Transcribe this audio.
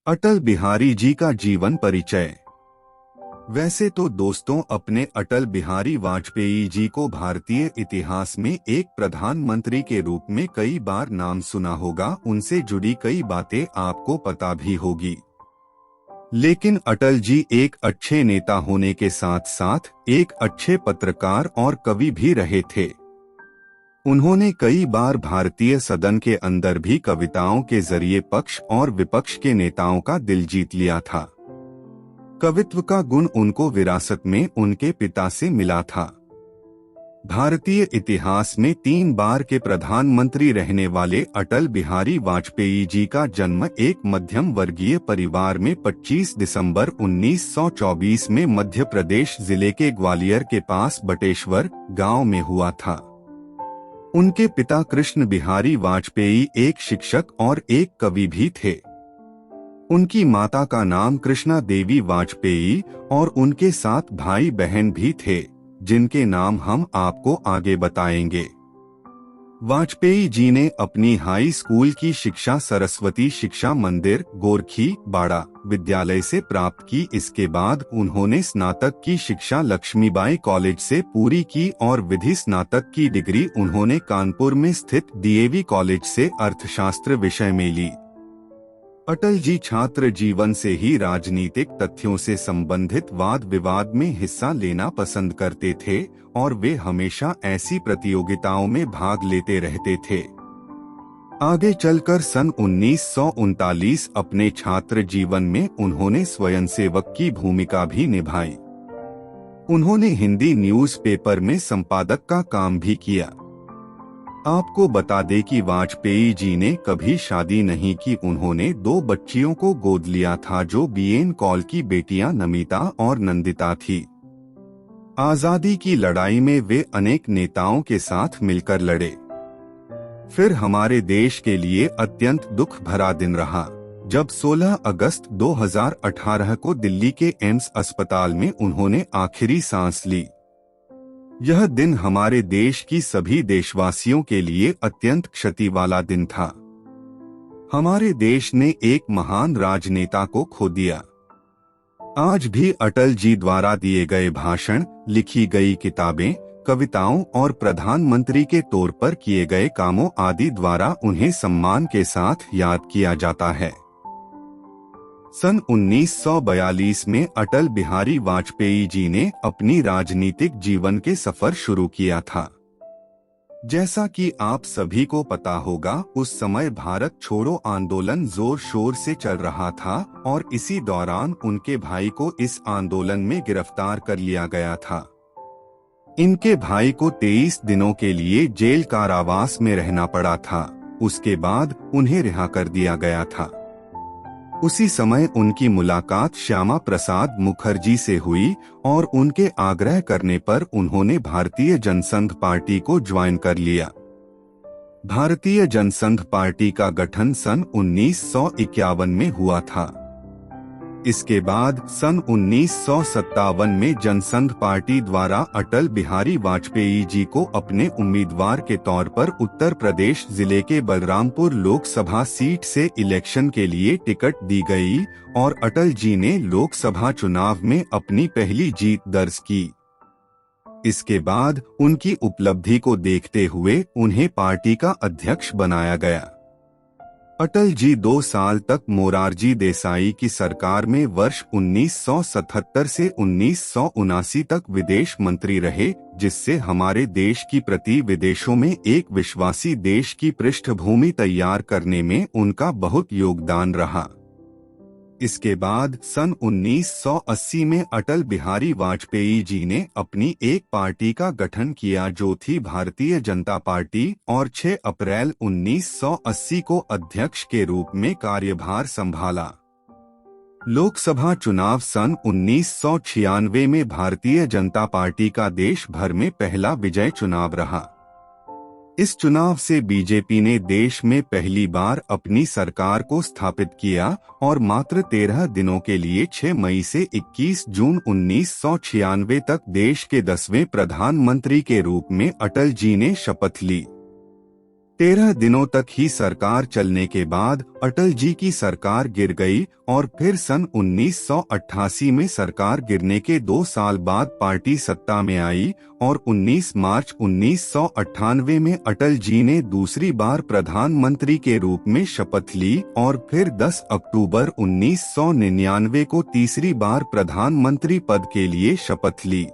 अटल बिहारी जी का जीवन परिचय। वैसे तो दोस्तों, अपने अटल बिहारी वाजपेयी जी को भारतीय इतिहास में एक प्रधानमंत्री के रूप में कई बार नाम सुना होगा, उनसे जुड़ी कई बातें आपको पता भी होगी। लेकिन अटल जी एक अच्छे नेता होने के साथ साथ एक अच्छे पत्रकार और कवि भी रहे थे। उन्होंने कई बार भारतीय सदन के अंदर भी कविताओं के जरिए पक्ष और विपक्ष के नेताओं का दिल जीत लिया था। कवित्व का गुण उनको विरासत में उनके पिता से मिला था। भारतीय इतिहास में 3 बार के प्रधानमंत्री रहने वाले अटल बिहारी वाजपेयी जी का जन्म एक मध्यम वर्गीय परिवार में 25 दिसंबर 1924 में मध्य प्रदेश जिले के ग्वालियर के पास बटेश्वर गांव में हुआ था। उनके पिता कृष्ण बिहारी वाजपेयी एक शिक्षक और एक कवि भी थे। उनकी माता का नाम कृष्णा देवी वाजपेयी और उनके 7 भाई बहन भी थे, जिनके नाम हम आपको आगे बताएंगे। वाजपेयी जी ने अपनी हाई स्कूल की शिक्षा सरस्वती शिक्षा मंदिर गोरखी बाड़ा विद्यालय से प्राप्त की। इसके बाद उन्होंने स्नातक की शिक्षा लक्ष्मीबाई कॉलेज से पूरी की और विधि स्नातक की डिग्री उन्होंने कानपुर में स्थित डीएवी कॉलेज से अर्थशास्त्र विषय में ली। अटल जी छात्र जीवन से ही राजनीतिक तथ्यों से संबंधित वाद विवाद में हिस्सा लेना पसंद करते थे और वे हमेशा ऐसी प्रतियोगिताओं में भाग लेते रहते थे। आगे चलकर सन 1939 अपने छात्र जीवन में उन्होंने स्वयंसेवक की भूमिका भी निभाई। उन्होंने हिंदी न्यूज़पेपर में संपादक का काम भी किया। आपको बता दें कि वाजपेयी जी ने कभी शादी नहीं की। उन्होंने 2 बच्चियों को गोद लिया था, जो बीएन कॉल की बेटियां नमिता और नंदिता थी। आजादी की लड़ाई में वे अनेक नेताओं के साथ मिलकर लड़े। फिर हमारे देश के लिए अत्यंत दुख भरा दिन रहा जब 16 अगस्त 2018 को दिल्ली के एम्स अस्पताल में उन्होंने आखिरी सांस ली। यह दिन हमारे देश की सभी देशवासियों के लिए अत्यंत क्षति वाला दिन था। हमारे देश ने एक महान राजनेता को खो दिया। आज भी अटल जी द्वारा दिए गए भाषण, लिखी गई किताबें, कविताओं और प्रधानमंत्री के तौर पर किए गए कामों आदि द्वारा उन्हें सम्मान के साथ याद किया जाता है। सन 1942 में अटल बिहारी वाजपेयी जी ने अपनी राजनीतिक जीवन के सफर शुरू किया था। जैसा कि आप सभी को पता होगा, उस समय भारत छोड़ो आंदोलन जोर शोर से चल रहा था और इसी दौरान उनके भाई को इस आंदोलन में गिरफ्तार कर लिया गया था। इनके भाई को 23 दिनों के लिए जेल कारावास में रहना पड़ा था। उसके बाद उन्हें रिहा कर दिया गया था। उसी समय उनकी मुलाकात श्यामा प्रसाद मुखर्जी से हुई और उनके आग्रह करने पर उन्होंने भारतीय जनसंघ पार्टी को ज्वाइन कर लिया। भारतीय जनसंघ पार्टी का गठन सन 1951 में हुआ था। इसके बाद सन 1957 में जनसंघ पार्टी द्वारा अटल बिहारी वाजपेयी जी को अपने उम्मीदवार के तौर पर उत्तर प्रदेश जिले के बलरामपुर लोकसभा सीट से इलेक्शन के लिए टिकट दी गई और अटल जी ने लोकसभा चुनाव में अपनी पहली जीत दर्ज की। इसके बाद उनकी उपलब्धि को देखते हुए उन्हें पार्टी का अध्यक्ष बनाया गया। अटल जी 2 साल तक मोरारजी देसाई की सरकार में वर्ष 1977 से 1979 तक विदेश मंत्री रहे, जिससे हमारे देश की प्रति विदेशों में एक विश्वासी देश की पृष्ठभूमि तैयार करने में उनका बहुत योगदान रहा। इसके बाद सन 1980 में अटल बिहारी वाजपेयी जी ने अपनी एक पार्टी का गठन किया, जो थी भारतीय जनता पार्टी, और 6 अप्रैल 1980 को अध्यक्ष के रूप में कार्यभार संभाला। लोकसभा चुनाव सन 1996 में भारतीय जनता पार्टी का देश भर में पहला विजय चुनाव रहा। इस चुनाव से बीजेपी ने देश में पहली बार अपनी सरकार को स्थापित किया और मात्र 13 दिनों के लिए 6 मई से 21 जून 1996 तक देश के 10वें प्रधानमंत्री के रूप में अटल जी ने शपथ ली। 13 दिनों तक ही सरकार चलने के बाद अटल जी की सरकार गिर गई और फिर सन 1988 में सरकार गिरने के 2 साल बाद पार्टी सत्ता में आई और 19 मार्च 1998 में अटल जी ने दूसरी बार प्रधानमंत्री के रूप में शपथ ली और फिर 10 अक्टूबर 1999 को तीसरी बार प्रधानमंत्री पद के लिए शपथ ली।